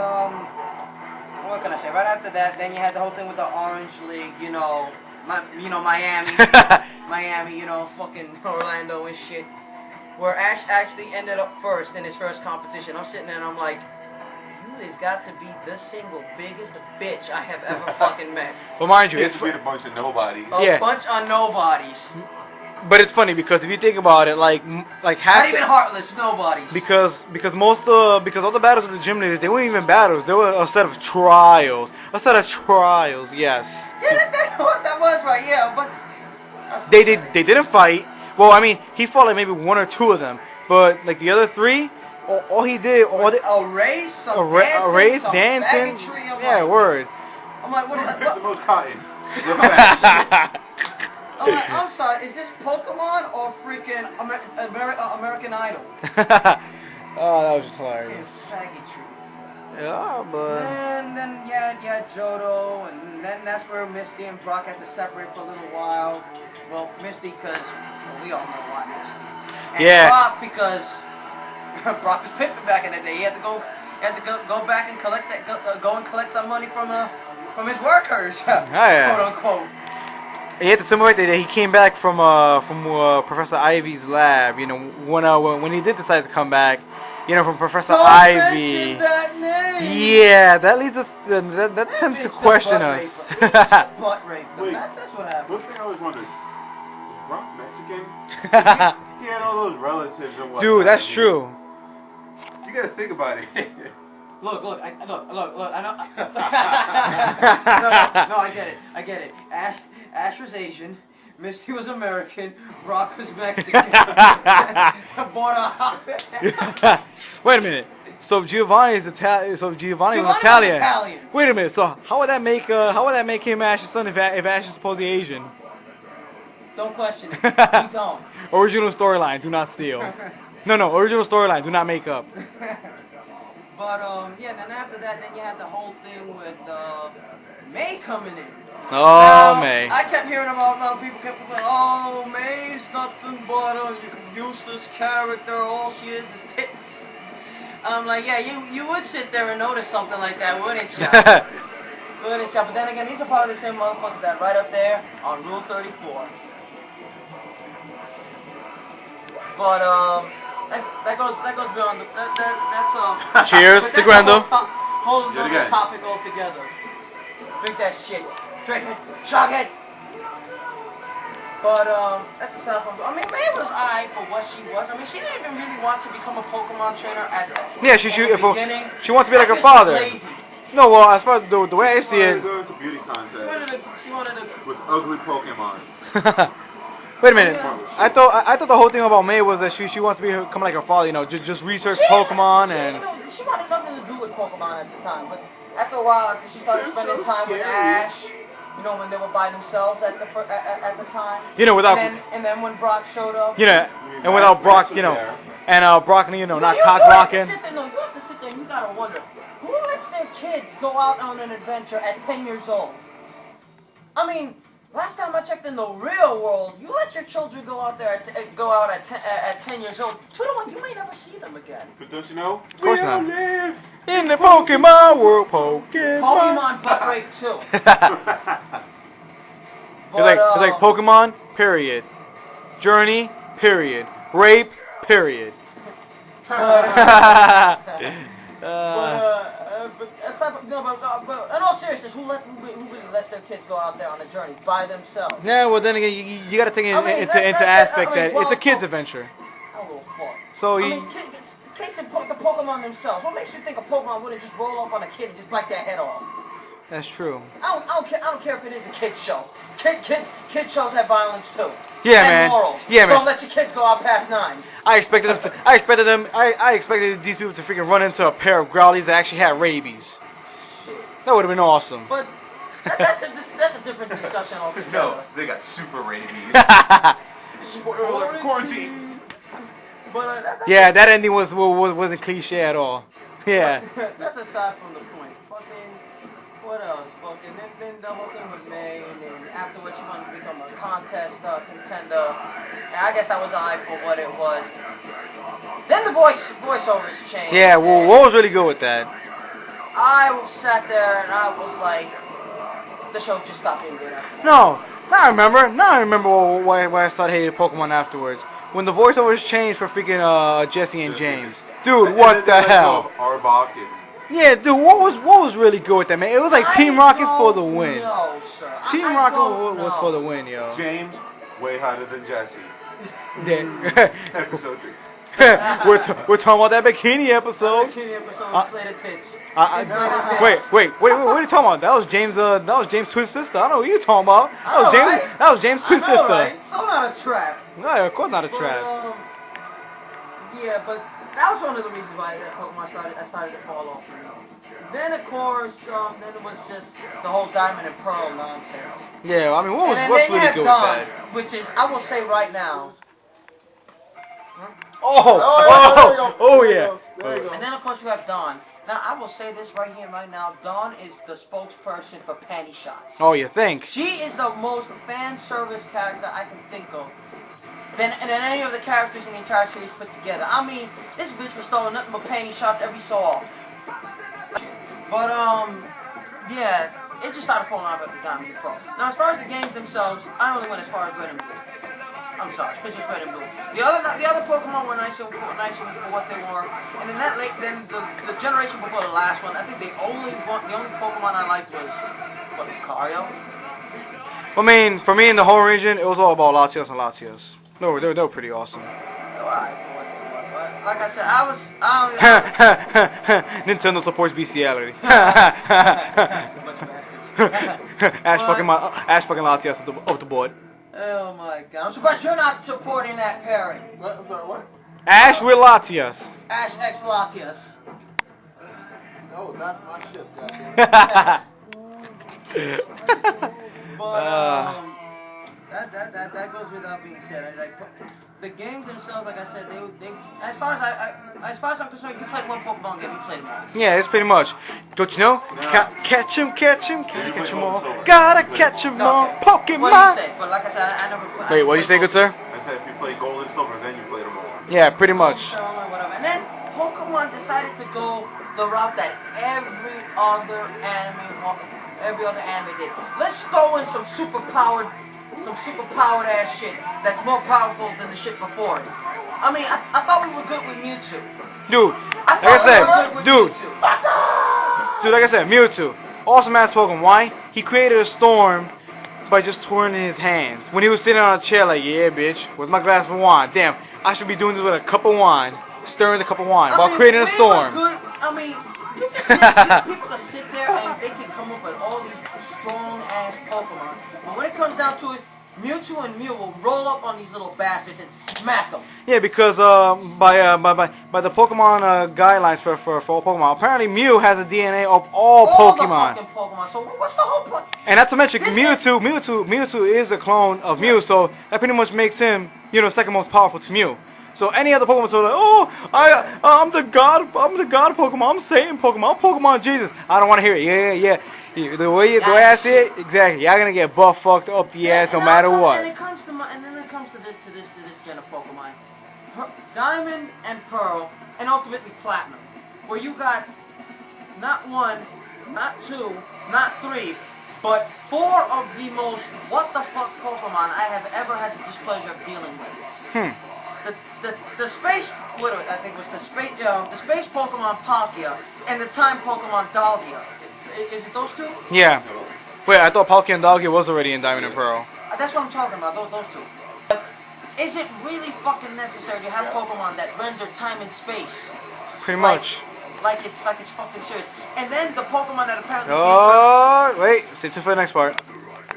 what can I say? Right after that, then you had the whole thing with the Orange League. Miami, Miami. Fucking Orlando and shit. Where Ash actually ended up first in his first competition. I'm sitting there and I'm like, you has got to be the single biggest bitch I have ever fucking met. Well, mind you, it's a bunch of nobodies. A bunch of nobodies. But it's funny because if you think about it, like half not even heartless nobodies. Because all the battles of the gym leaders, they weren't even battles. They were a set of trials. Yes. Yeah, that was right. Yeah, but they didn't fight. Well, I mean, he fought like maybe one or two of them, but like the other three, all he did was a race, some dancing, yeah, word. I'm like, what is the most cotton? I'm sorry, is this Pokemon or freaking American Idol? Oh, that was just hilarious. Saggy tree. Yeah, but... And then you had Johto, and then that's where Misty and Brock had to separate for a little while. Well, Misty because we all know why Misty. And Brock because Brock was pimping back in the day. He had to go back and collect that money from his workers, quote unquote. He had to simulate that he came back from Professor Ivy's lab. When he did decide to come back, from Professor Ivy. That name. Yeah, that leads us. That tends to question us. Butt rape. Wait, that's what happened. one thing I always wondered: is Brock Mexican? He had all those relatives and whatnot. Dude, that's true. You gotta think about it. Look, I know. no, I get it. Ash was Asian, Misty was American, Brock was Mexican. Born on hot. Wait a minute. So Giovanni was Italian. Wait a minute. So how would that make him Ash's son if Ash is supposedly Asian? Don't question it. We don't. Original storyline. Do not steal. No. Original storyline. Do not make up. But then after that, then you had the whole thing with May coming in. Oh, May. I kept hearing about people kept going, oh, May's nothing but a useless character. All she is tits. I'm like, yeah, you would sit there and notice something like that, wouldn't you? Wouldn't you? But then again, these are probably the same motherfuckers that right up there on Rule 34. But that goes beyond the that's Cheers to Grendel. Whole other topic altogether. Drink that shit. Drink it. Chug it. But that's aside from. I mean, May was alright for what she was. I mean, she didn't even really want to become a Pokemon trainer at the beginning. She wants to be like her father. No, well, as far as the way I see it. Go into beauty contest. She wanted to with ugly Pokemon. Wait a minute. I thought the whole thing about May was that she wants to become like her father. Just research Pokemon and. She wanted nothing to do with Pokemon at the time, but after a while, after she started spending time with Ash. When they were by themselves at the time. Without. And then when Brock showed up. And without Brock, and Brock, not cock blocking. You have to sit there and you gotta wonder, who lets their kids go out on an adventure at 10 years old? I mean, last time I checked in the real world, you let your children go out there at 10 years old. 2 to 1, you may never see them again. But don't you know? Of course not. Live in the Pokemon world, Pokemon butt rape too. It's like Pokemon, period. Journey, period. Rape, period. But in all seriousness, who really lets their kids go out there on a journey by themselves? Yeah, well then again, you got to take into aspect that it's a kid's adventure. I don't give a fuck. So case in point, the Pokemon themselves. What makes you think a Pokemon wouldn't just roll up on a kid and just bite their head off? That's true. I don't care if it is a kid show. Kid shows have violence too. Yeah, and man. Morals. Yeah, man. Don't let your kids go out past 9. I expected these people to freaking run into a pair of Growlies that actually had rabies. Shit. That would have been awesome. But that's a different discussion altogether. No, they got super rabies. Quarantine. But yeah, that ending wasn't cliche at all. Yeah. That's aside from the point. Fucking, what else? Fucking, then the whole thing with May, and then afterwards she wanted to become a contest contender. And I guess that was alright for what it was. Then the voiceovers changed. Yeah, well, what was really good with that? I sat there and I was like, the show just stopped being good after that. No, now I remember. Now I remember why I started hating Pokemon afterwards. When the voiceovers changed for freaking Jesse and James. Dude, what the hell? Arbok and Yeah, dude, what was really good with that, man? It was like Team Rocket for the win. No, sir. Team Rocket was for the win, yo. James, way hotter than Jesse. Yeah. Episode 3. we're talking about that bikini episode. Bikini episode played the tits. Wait, what are you talking about? That was James' twin sister. I don't know what you're talking about. That was James' twin sister. Right? So not a trap. No, of course not a trap. Yeah, but that was one of the reasons why that Pokemon started to fall off. Then of course, then it was just the whole Diamond and Pearl nonsense. Yeah, I mean, what's then really you have good Dawn, with that? which is, I will say right now. Oh yeah. And then of course you have Dawn. Now I will say this right here, right now. Dawn is the spokesperson for panty shots. Oh, you think? She is the most fan service character I can think of than any of the characters in the entire series put together. I mean, this bitch was throwing nothing but panty shots every so often. But yeah, it just started falling off after Diamond and Pearl. Now as far as the games themselves, I only went as far as Red and Blue. I'm sorry, it's just Red and Blue. The other Pokemon were nicer for what they were. And then the generation before the last one, I think the only Pokemon I liked was Lucario. I mean, for me in the whole region, it was all about Latios and Latios. They were pretty awesome. Like I said, I was Nintendo supports bestiality. Ash fucking Latios off the board. Oh my god. I'm surprised you're not supporting that pairing. I'm sorry, what? Ash with Latias. Ash X Latias. No, not my shit, goddamn. But that goes without being said. Like the games themselves, like I said, they as far as I'm concerned, you played one Pokemon game, you played them all. Yeah, it's pretty much. Don't you know? Catch 'em all. Gotta catch 'em all. Pokemon. What do you say? But like I said, I never. Wait, what do you say, good sir? I said if you play Gold and Silver, then you played them all. Yeah, pretty much. Whatever. And then Pokemon decided to go the route that every other anime did. Let's throw in some super powered ass shit that's more powerful than the shit before it. I mean, I thought we were good with Mewtwo. Dude, like I said, Mewtwo, awesome ass Pokemon. Why? He created a storm by just twirling his hands. When he was sitting on a chair like, yeah, bitch, where's my glass of wine? Damn, I should be doing this with a cup of wine, stirring the cup of wine while creating a storm. People can sit there and they can come up with all these strong ass Pokemon. But when it comes down to it, Mewtwo and Mew will roll up on these little bastards and smack them. Yeah, because by the Pokemon guidelines for all Pokemon, apparently Mew has the DNA of all Pokemon. The fucking Pokemon. So what's the whole point? And not to mention, Mewtwo is a clone of Mew, so that pretty much makes him, second most powerful to Mew. So any other Pokemon, so like, oh, I'm the god of Pokemon, I'm Satan Pokemon, I'm Pokemon Jesus. I don't want to hear it. Yeah. The way I see it, exactly. Y'all gonna get butt fucked up the ass no matter what. And then it comes to this gen of Pokemon, Diamond and Pearl, and ultimately Platinum, where you got not one, not two, not three, but four of the most what the fuck Pokemon I have ever had the displeasure of dealing with. The space, I think was the space Pokemon Palkia and the time Pokemon Dalgia. Is it those two? Yeah. Wait, I thought Palkia and Dalgia was already in Diamond and Pearl. That's what I'm talking about, those two. But is it really fucking necessary to have Pokemon that render time and space? Pretty much. Like it's fucking serious. And then the Pokemon that apparently... Wait, stay tuned for the next part.